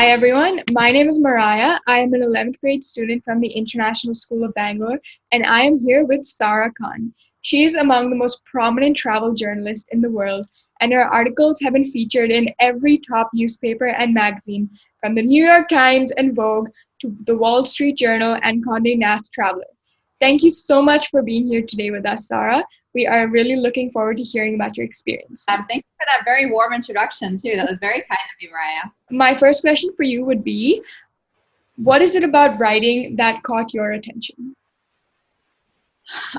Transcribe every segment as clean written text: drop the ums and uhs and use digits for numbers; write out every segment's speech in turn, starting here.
Hi everyone, my name is Mariah. I am an 11th grade student from the International School of Bangalore, and I am here with Sarah Khan. She is among the most prominent travel journalists in the world, and her articles have been featured in every top newspaper and magazine, from the New York Times and Vogue to the Wall Street Journal and Condé Nast Traveler. Thank you so much for being here today with us, Sarah. We are really looking forward to hearing about your experience. Thank you for that very warm introduction, too. That was very kind of you, Mariah. My first question for you would be, what is it about writing that caught your attention?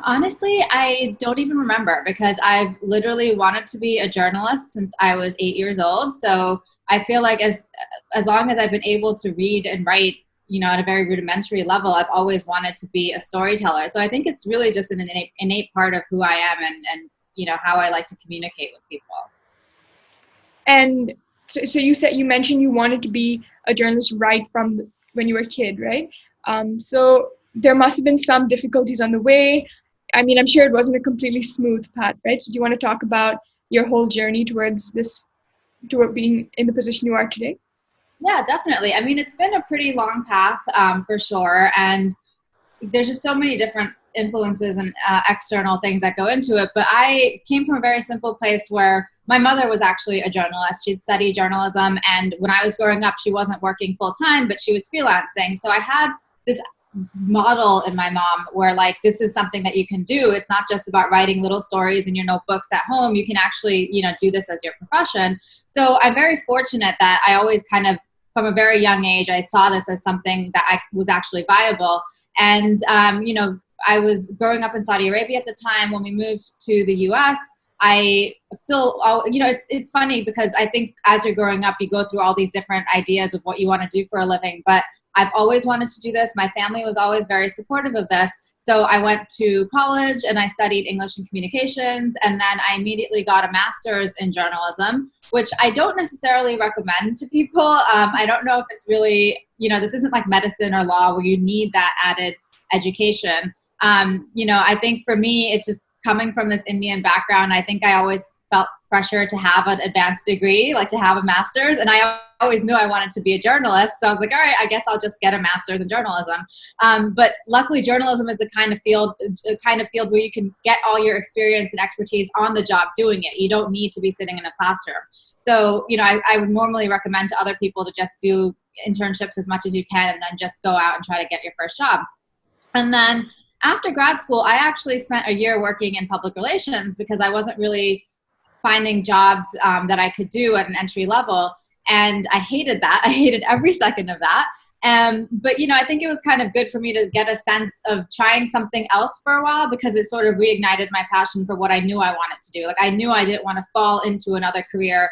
Honestly, I don't even remember because I've literally wanted to be a journalist since I was 8 years old. So I feel like as long as I've been able to read and write, at a very rudimentary level, I've always wanted to be a storyteller. So I think it's really just an innate part of who I am and how I like to communicate with people. And so you mentioned you wanted to be a journalist right from when you were a kid, right? So there must have been some difficulties on the way. I mean, I'm sure it wasn't a completely smooth path, right? So do you want to talk about your whole journey toward being in the position you are today? Yeah, definitely. I mean, it's been a pretty long path for sure. And there's just so many different influences and external things that go into it. But I came from a very simple place where my mother was actually a journalist. She'd studied journalism. And when I was growing up, she wasn't working full time, but she was freelancing. So I had this model in my mom where this is something that you can do. It's not just about writing little stories in your notebooks at home. You can actually, do this as your profession. So I'm very fortunate that I always kind of, from a very young age, I saw this as something that was actually viable. And, I was growing up in Saudi Arabia at the time. When we moved to the US, I still, it's funny because I think as you're growing up, you go through all these different ideas of what you want to do for a living. But I've always wanted to do this. My family was always very supportive of this. So I went to college and I studied English and communications. And then I immediately got a master's in journalism, which I don't necessarily recommend to people. I don't know if it's really, this isn't like medicine or law where you need that added education. I think for me, it's just coming from this Indian background. I think I always felt pressure to have an advanced degree, like to have a master's. And I always knew I wanted to be a journalist. So I was like, all right, I guess I'll just get a master's in journalism. But luckily journalism is the kind of field where you can get all your experience and expertise on the job doing it. You don't need to be sitting in a classroom. So, I would normally recommend to other people to just do internships as much as you can and then just go out and try to get your first job. And then after grad school, I actually spent a year working in public relations because I wasn't really finding jobs that I could do at an entry level. And I hated that. I hated every second of that. But, I think it was kind of good for me to get a sense of trying something else for a while because it sort of reignited my passion for what I knew I wanted to do. Like I knew I didn't want to fall into another career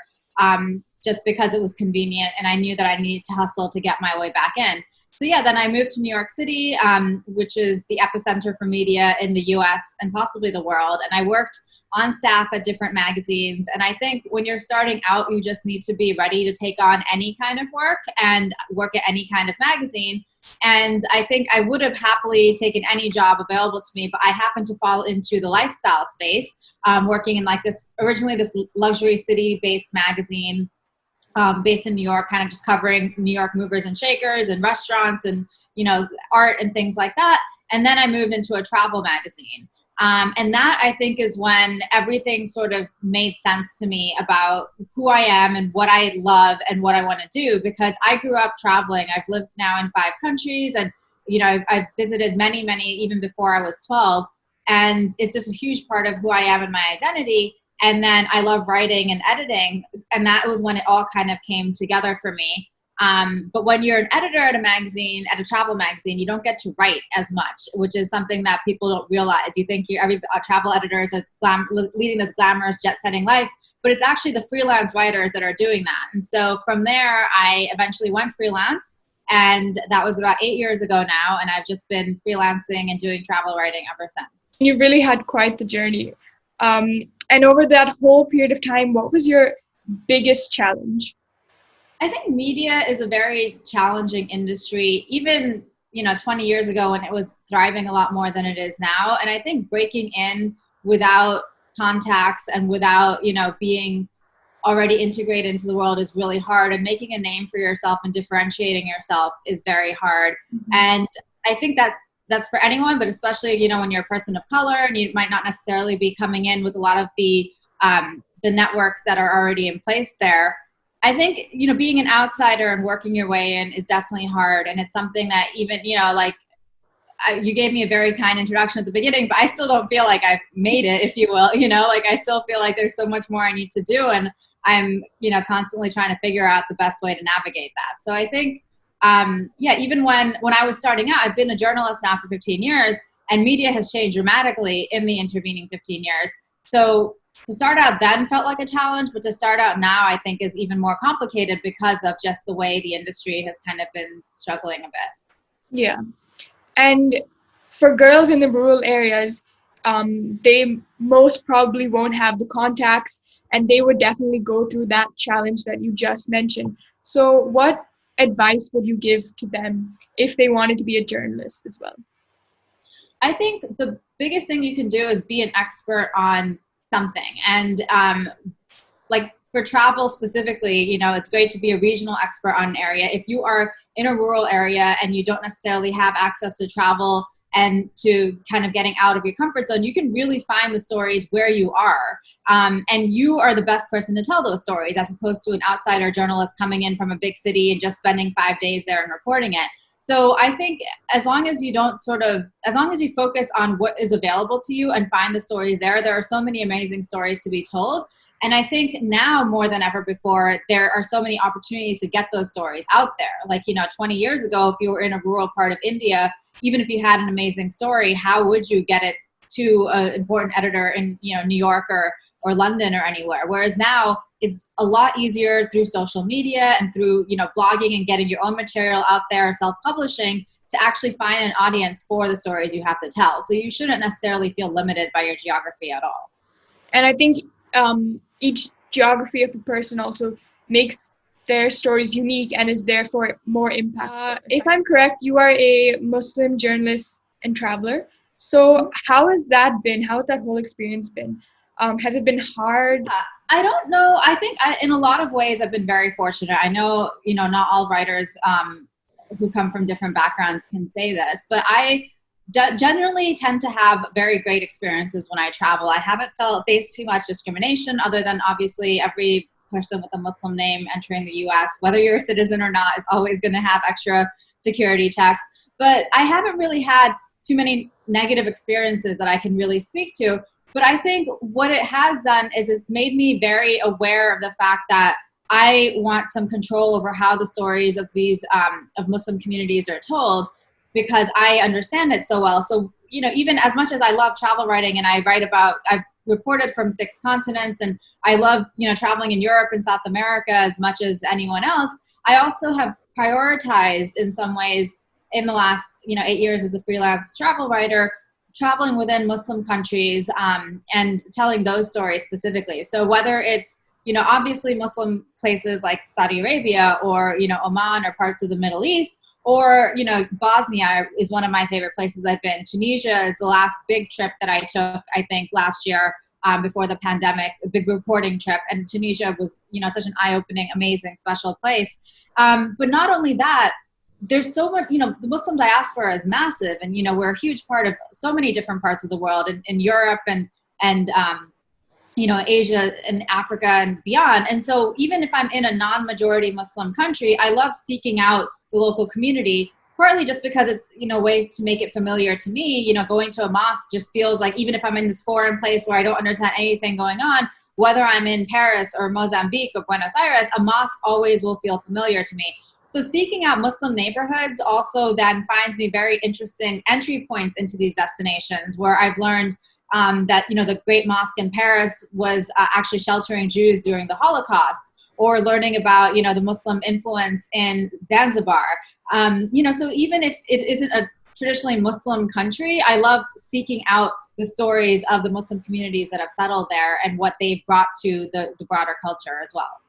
just because it was convenient. And I knew that I needed to hustle to get my way back in. So yeah, then I moved to New York City, which is the epicenter for media in the US and possibly the world. And I worked on staff at different magazines. And I think when you're starting out, you just need to be ready to take on any kind of work and work at any kind of magazine. And I think I would have happily taken any job available to me, but I happened to fall into the lifestyle space, working in originally this luxury city-based magazine based in New York, kind of just covering New York movers and shakers and restaurants and, art and things like that. And then I moved into a travel magazine. And that I think is when everything sort of made sense to me about who I am and what I love and what I want to do, because I grew up traveling. I've lived now in 5 countries and, I've visited many, even before I was 12. And it's just a huge part of who I am and my identity. And then I love writing and editing. And that was when it all kind of came together for me. But when you're an editor at a travel magazine, you don't get to write as much, which is something that people don't realize. You think travel editors are leading this glamorous jet-setting life, but it's actually the freelance writers that are doing that. And so from there, I eventually went freelance. And that was about 8 years ago now. And I've just been freelancing and doing travel writing ever since. You really had quite the journey. And over that whole period of time, what was your biggest challenge? I think media is a very challenging industry, even, 20 years ago when it was thriving a lot more than it is now. And I think breaking in without contacts and without, being already integrated into the world is really hard, and making a name for yourself and differentiating yourself is very hard. And I think that that's for anyone, but especially, when you're a person of color and you might not necessarily be coming in with a lot of the networks that are already in place there. I think, being an outsider and working your way in is definitely hard. And it's something that even, you gave me a very kind introduction at the beginning, but I still don't feel like I've made it, if you will, I still feel like there's so much more I need to do. And I'm, constantly trying to figure out the best way to navigate that. So I think, even when I was starting out, I've been a journalist now for 15 years, and media has changed dramatically in the intervening 15 years. So to start out then felt like a challenge, but to start out now I think is even more complicated because of just the way the industry has kind of been struggling a bit. Yeah. And for girls in the rural areas, they most probably won't have the contacts, and they would definitely go through that challenge that you just mentioned. So what advice would you give to them if they wanted to be a journalist as well? I think the biggest thing you can do is be an expert on something. And like for travel specifically, it's great to be a regional expert on an area. If you are in a rural area and you don't necessarily have access to travel and to kind of getting out of your comfort zone, you can really find the stories where you are. And you are the best person to tell those stories, as opposed to an outsider journalist coming in from a big city and just spending 5 days there and reporting it. So I think as long as you focus on what is available to you and find the stories there are so many amazing stories to be told. And I think now more than ever before, there are so many opportunities to get those stories out there. Like, 20 years ago, if you were in a rural part of India, even if you had an amazing story, how would you get it to an important editor in, New York or London or anywhere? Whereas now it's a lot easier through social media and through, blogging and getting your own material out there, self-publishing, to actually find an audience for the stories you have to tell. So you shouldn't necessarily feel limited by your geography at all. And I think each geography of a person also makes their stories unique and is therefore more impactful. If I'm correct, you are a Muslim journalist and traveler. So how has that been? How has that whole experience been? Has it been hard? I don't know. I think in a lot of ways I've been very fortunate. I know, not all writers who come from different backgrounds can say this, but I generally tend to have very great experiences when I travel. I haven't faced too much discrimination, other than obviously every person with a Muslim name entering the US, whether you're a citizen or not, is always going to have extra security checks. But I haven't really had too many negative experiences that I can really speak to. But I think what it has done is it's made me very aware of the fact that I want some control over how the stories of these of Muslim communities are told, because I understand it so well. So, even as much as I love travel writing and I've reported from 6 continents, and I love, traveling in Europe and South America as much as anyone else, I also have prioritized in some ways in the last, 8 years as a freelance travel writer, traveling within Muslim countries and telling those stories specifically. So whether it's, obviously Muslim places like Saudi Arabia or, Oman or parts of the Middle East, or, Bosnia is one of my favorite places I've been. Tunisia is the last big trip that I took, I think, last year before the pandemic, a big reporting trip. And Tunisia was, such an eye-opening, amazing, special place. But not only that, there's so much, the Muslim diaspora is massive, and, we're a huge part of so many different parts of the world, in Europe and Asia and Africa and beyond. And so even if I'm in a non-majority Muslim country, I love seeking out the local community, partly just because it's, a way to make it familiar to me. Going to a mosque just feels like, even if I'm in this foreign place where I don't understand anything going on, whether I'm in Paris or Mozambique or Buenos Aires, a mosque always will feel familiar to me. So seeking out Muslim neighborhoods also then finds me very interesting entry points into these destinations, where I've learned that, the Great Mosque in Paris was actually sheltering Jews during the Holocaust, or learning about, the Muslim influence in Zanzibar. So even if it isn't a traditionally Muslim country, I love seeking out the stories of the Muslim communities that have settled there and what they've brought to the broader culture as well.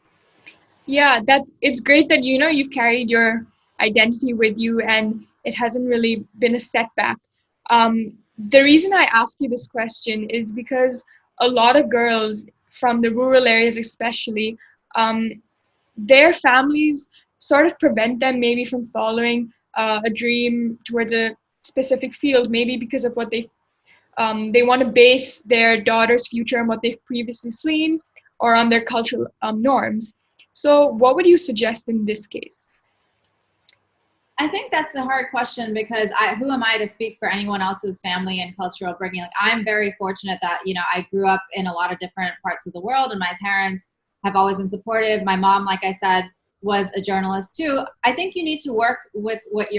Yeah, it's great that you've carried your identity with you and it hasn't really been a setback. The reason I ask you this question is because a lot of girls from the rural areas especially, um, their families sort of prevent them maybe from following a dream towards a specific field, maybe because of what they want to base their daughter's future on what they've previously seen or on their cultural norms. So, what would you suggest in this case? I think that's a hard question because who am I to speak for anyone else's family and cultural upbringing? Like, I'm very fortunate that, I grew up in a lot of different parts of the world and my parents have always been supportive. My mom, like I said, was a journalist too. I think you need to work with what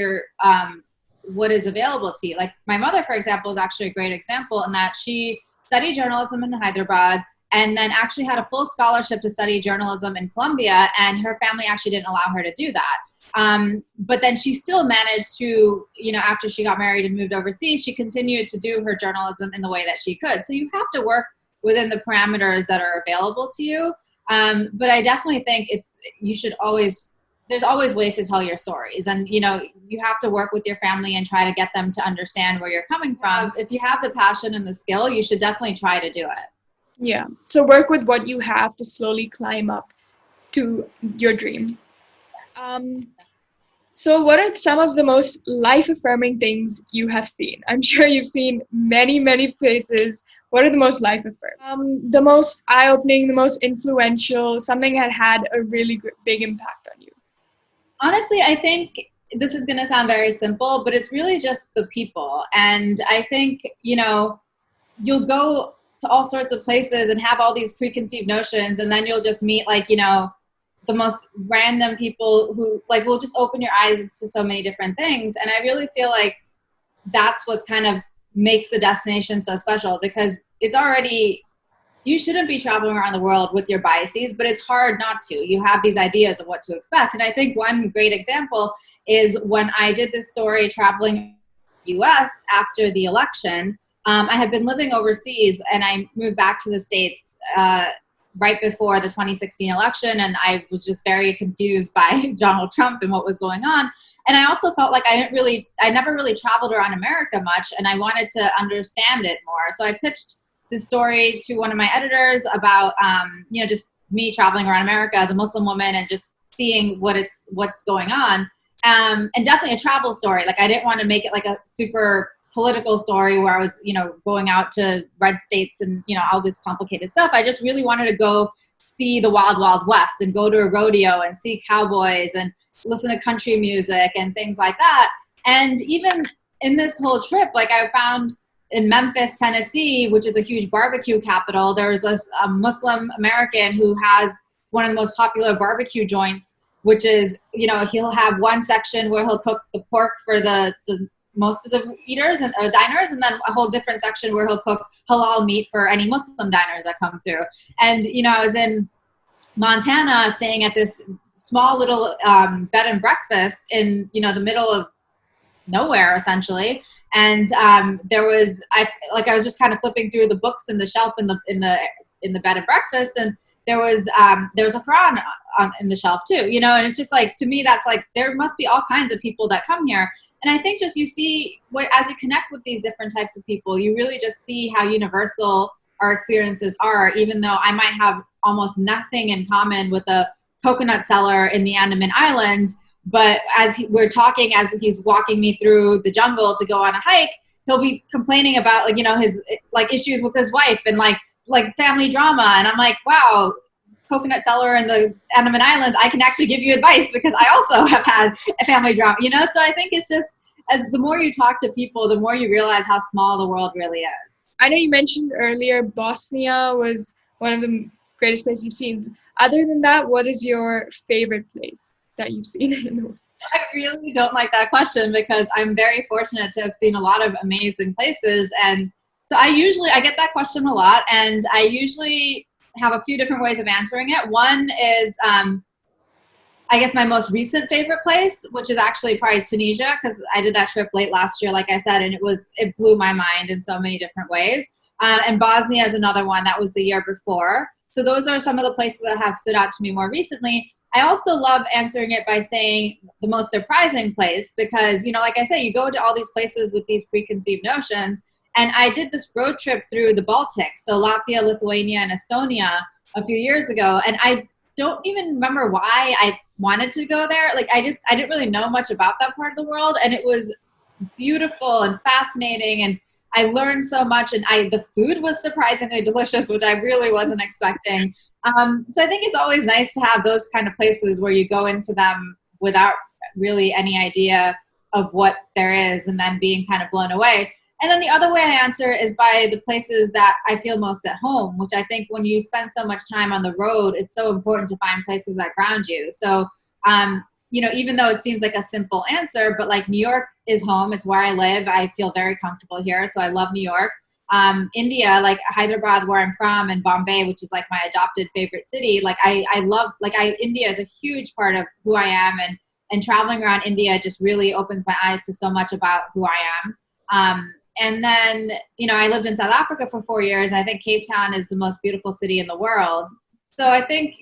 is available to you. Like my mother, for example, is actually a great example in that she studied journalism in Hyderabad and then actually had a full scholarship to study journalism in Columbia, and her family actually didn't allow her to do that. But then she still managed to, after she got married and moved overseas, she continued to do her journalism in the way that she could. So you have to work within the parameters that are available to you. But I definitely think there's always ways to tell your stories. And, you have to work with your family and try to get them to understand where you're coming from. If you have the passion and the skill, you should definitely try to do it. Yeah. So work with what you have to slowly climb up to your dream. Um, so what are some of the most life-affirming things you have seen? I'm sure you've seen many, many places. What are the most life-affirming? The most eye-opening, the most influential, something that had a really big impact on you. Honestly, I think this is going to sound very simple, but it's really just the people. And I think, you'll go to all sorts of places and have all these preconceived notions, and then you'll just meet the most random people who will just open your eyes to so many different things. And I really feel like that's what kind of makes the destination so special, because you shouldn't be traveling around the world with your biases, but it's hard not to. You have these ideas of what to expect. And I think one great example is when I did this story traveling the US after the election. I had been living overseas and I moved back to the States right before the 2016 election. And I was just very confused by Donald Trump and what was going on. And I also felt like I never really traveled around America much, and I wanted to understand it more. So I pitched the story to one of my editors about, just me traveling around America as a Muslim woman and just seeing what's going on. And definitely a travel story. Like I didn't want to make it like a super political story where I was, going out to red states and, all this complicated stuff. I just really wanted to go see the wild, wild west and go to a rodeo and see cowboys and listen to country music and things like that. And even in this whole trip, I found in Memphis, Tennessee, which is a huge barbecue capital, there's a Muslim American who has one of the most popular barbecue joints, which is, he'll have one section where he'll cook the pork for the most of the eaters and diners, and then a whole different section where he'll cook halal meat for any Muslim diners that come through. And, I was in Montana staying at this small little bed and breakfast in, the middle of nowhere, essentially. And there was, I was just kind of flipping through the books in the shelf in the bed and breakfast, and there was a Quran in the shelf too, and it's just to me, that's there must be all kinds of people that come here. And I think just you see as you connect with these different types of people, you really just see how universal our experiences are, even though I might have almost nothing in common with a coconut seller in the Andaman Islands. But we're talking, as he's walking me through the jungle to go on a hike, he'll be complaining about his issues with his wife and family drama. And I'm like, wow, coconut seller in the Andaman Islands, I can actually give you advice because I also have had a family drama, So I think it's just, as the more you talk to people, the more you realize how small the world really is. I know you mentioned earlier Bosnia was one of the greatest places you've seen. Other than that, what is your favorite place that you've seen in the world? I really don't like that question because I'm very fortunate to have seen a lot of amazing places. And so I get that question a lot, and I usually have a few different ways of answering it. One is, I guess my most recent favorite place, which is actually probably Tunisia, because I did that trip late last year, like I said, and it blew my mind in so many different ways. And Bosnia is another one that was the year before. So those are some of the places that have stood out to me more recently. I also love answering it by saying the most surprising place because, like I say, you go to all these places with these preconceived notions, And I did this road trip through the Baltics, so Latvia, Lithuania, and Estonia a few years ago. And I don't even remember why I wanted to go there. Like I didn't really know much about that part of the world. And it was beautiful and fascinating. And I learned so much, and the food was surprisingly delicious, which I really wasn't expecting. So I think it's always nice to have those kind of places where you go into them without really any idea of what there is, and then being kind of blown away. And then the other way I answer is by the places that I feel most at home, which I think when you spend so much time on the road, it's so important to find places that ground you. So, even though it seems like a simple answer, but like New York is home. It's where I live. I feel very comfortable here. So I love New York. India, like Hyderabad, where I'm from, and Bombay, which is like my adopted favorite city. Like I love, India is a huge part of who I am, and traveling around India just really opens my eyes to so much about who I am. And then, I lived in South Africa for 4 years, and I think Cape Town is the most beautiful city in the world. So I think,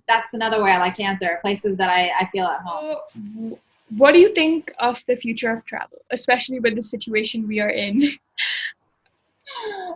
that's another way I like to answer, places that I feel at home. So, what do you think of the future of travel, especially with the situation we are in?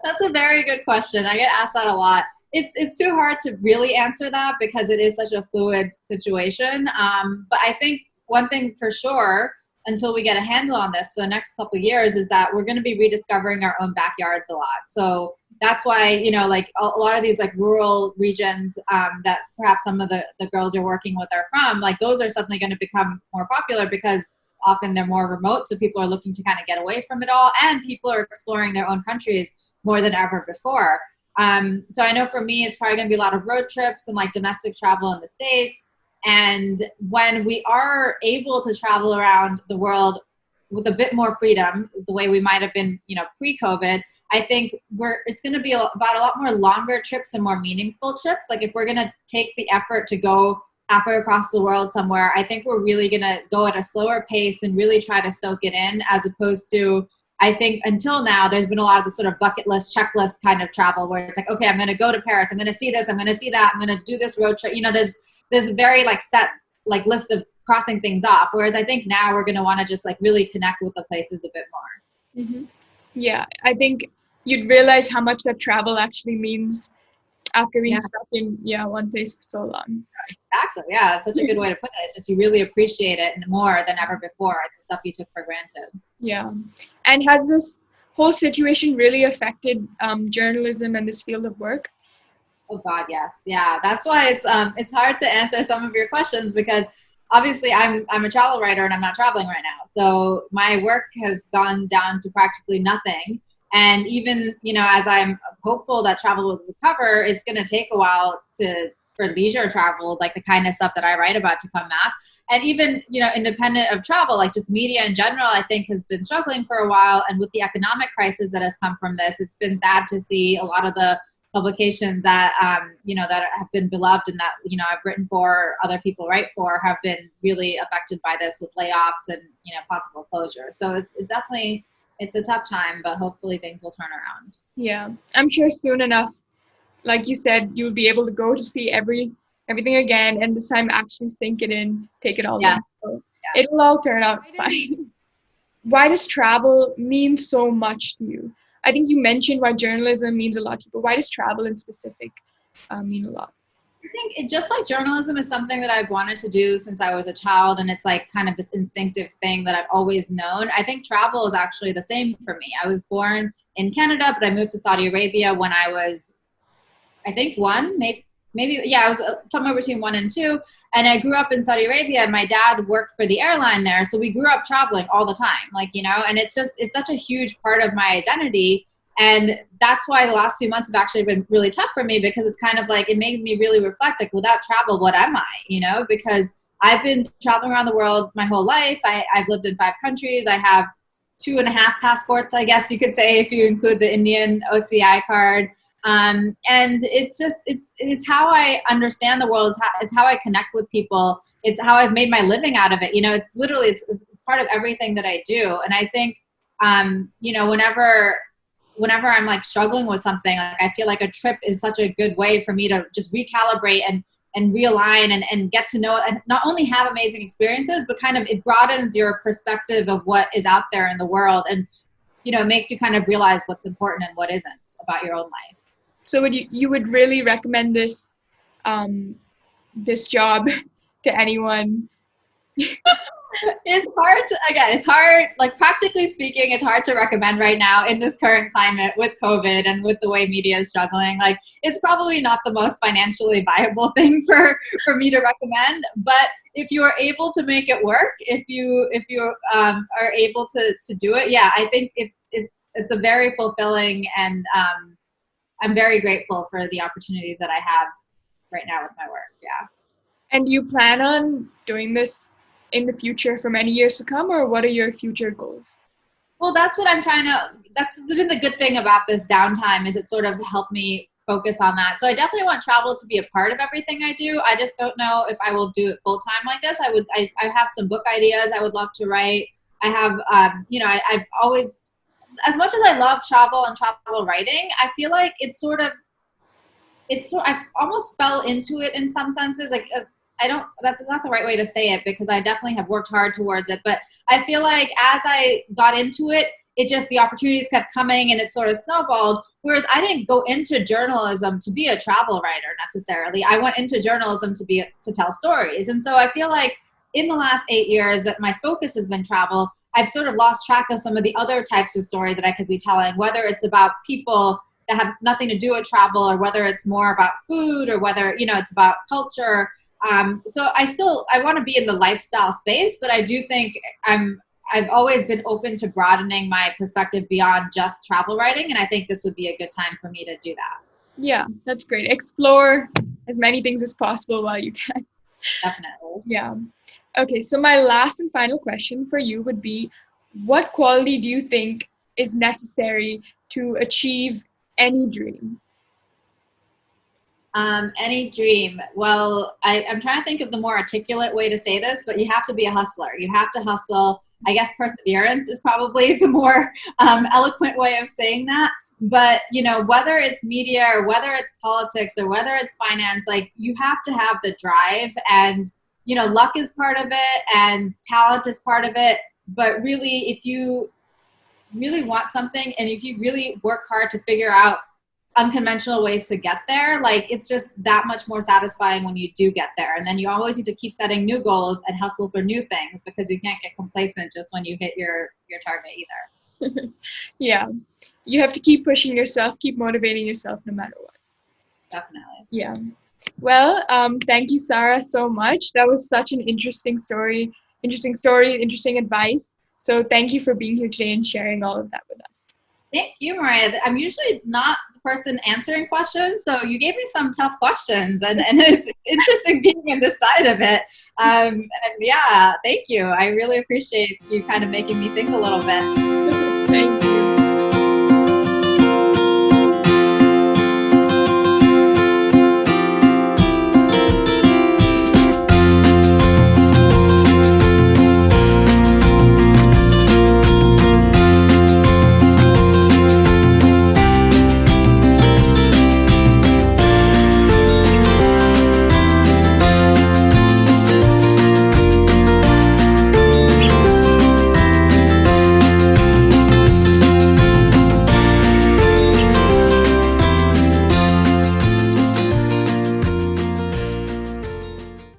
That's a very good question. I get asked that a lot. It's too hard to really answer that because it is such a fluid situation. But I think one thing for sure, until we get a handle on this for the next couple of years, is that we're going to be rediscovering our own backyards a lot. So that's why, like a lot of these like rural regions that perhaps some of the girls you're working with are from, like those are suddenly going to become more popular because often they're more remote. So people are looking to kind of get away from it all, and people are exploring their own countries more than ever before. So I know for me, it's probably going to be a lot of road trips and like domestic travel in the States. And when we are able to travel around the world with a bit more freedom, the way we might have been, pre-COVID, I think it's going to be about a lot more longer trips and more meaningful trips. Like if we're going to take the effort to go halfway across the world somewhere, I think we're really going to go at a slower pace and really try to soak it in, as opposed to, I think until now, there's been a lot of the sort of bucket list, checklist kind of travel where it's like, okay, I'm going to go to Paris. I'm going to see this. I'm going to see that. I'm going to do this road trip. There's very like set like list of crossing things off. Whereas I think now we're going to want to just like really connect with the places a bit more. Mm-hmm. Yeah, I think you'd realize how much that travel actually means after being stuck in one place for so long. Exactly. Yeah, that's such a good way to put it. It's just you really appreciate it more than ever before, the stuff you took for granted. Yeah. And has this whole situation really affected journalism and this field of work? Oh God, yes. Yeah. That's why it's hard to answer some of your questions, because obviously I'm a travel writer and I'm not traveling right now. So my work has gone down to practically nothing. And even, as I'm hopeful that travel will recover, it's going to take a while for leisure travel, like the kind of stuff that I write about, to come back. And even, independent of travel, like just media in general, I think has been struggling for a while. And with the economic crisis that has come from this, it's been sad to see a lot of the publications that, that have been beloved and that, I've written for, other people write for, have been really affected by this with layoffs and, possible closure. So it's definitely, it's a tough time, but hopefully things will turn around. Yeah, I'm sure soon enough, like you said, you'll be able to go to see everything again, and this time actually sink it in, take it all in. So it'll all turn out fine. Why does travel mean so much to you? I think you mentioned why journalism means a lot to you, but why does travel in specific mean a lot? I think it, just like journalism, is something that I've wanted to do since I was a child, and it's like kind of this instinctive thing that I've always known. I think travel is actually the same for me. I was born in Canada, but I moved to Saudi Arabia when I was, I think, I was somewhere between 1 and 2, and I grew up in Saudi Arabia, and my dad worked for the airline there, so we grew up traveling all the time, and it's such a huge part of my identity. And that's why the last few months have actually been really tough for me, because it's kind of like, it made me really reflect, like, without travel, what am I, because I've been traveling around the world my whole life. I've lived in 5 countries. I have 2.5 passports, I guess you could say, if you include the Indian OCI card. And it's how I understand the world. It's how I connect with people. It's how I've made my living out of it. It's literally, it's part of everything that I do. And I think, whenever I'm like struggling with something, like I feel like a trip is such a good way for me to just recalibrate and realign and get to know, and not only have amazing experiences, but kind of it broadens your perspective of what is out there in the world. And it makes you kind of realize what's important and what isn't about your own life. So you would really recommend um, this job to anyone? It's hard it's hard, like practically speaking, it's hard to recommend right now in this current climate with COVID and with the way media is struggling. Like, it's probably not the most financially viable thing for me to recommend, but if you are able to make it work, if you are able to do it, yeah, I think it's a very fulfilling, and I'm very grateful for the opportunities that I have right now with my work. Yeah. And do you plan on doing this in the future for many years to come, or what are your future goals? Well, that's what that's been the good thing about this downtime, is it sort of helped me focus on that. So I definitely want travel to be a part of everything I do. I just don't know if I will do it full time like this. I have some book ideas I would love to write. I have, I've always, as much as I love travel and travel writing, I feel like I almost fell into it in some senses. Like, that's not the right way to say it, because I definitely have worked hard towards it. But I feel like as I got into it, the opportunities kept coming and it sort of snowballed. Whereas I didn't go into journalism to be a travel writer necessarily. I went into journalism to tell stories. And so I feel like in the last 8 years that my focus has been travel, I've sort of lost track of some of the other types of stories that I could be telling, whether it's about people that have nothing to do with travel, or whether it's more about food, or whether, it's about culture. So I want to be in the lifestyle space, but I do think I've always been open to broadening my perspective beyond just travel writing. And I think this would be a good time for me to do that. Yeah, that's great. Explore as many things as possible while you can. Definitely. Yeah. Okay, so my last and final question for you would be, what quality do you think is necessary to achieve any dream? Any dream. Well, I'm trying to think of the more articulate way to say this, but you have to be a hustler. You have to hustle. I guess perseverance is probably the more eloquent way of saying that. But, whether it's media or whether it's politics or whether it's finance, like, you have to have the drive, and, luck is part of it and talent is part of it. But really, if you really want something and if you really work hard to figure out unconventional ways to get there, like, it's just that much more satisfying when you do get there. And then you always need to keep setting new goals and hustle for new things, because you can't get complacent just when you hit your target either. Yeah, you have to keep pushing yourself, keep motivating yourself no matter what. Definitely. Yeah. Well, thank you, Sarah, so much. That was such an interesting story, interesting advice. So thank you for being here today and sharing all of that with us. Thank you, Mariah. I'm usually not the person answering questions, so you gave me some tough questions, and it's interesting being in this side of it. And yeah, thank you. I really appreciate you kind of making me think a little bit. Thank you.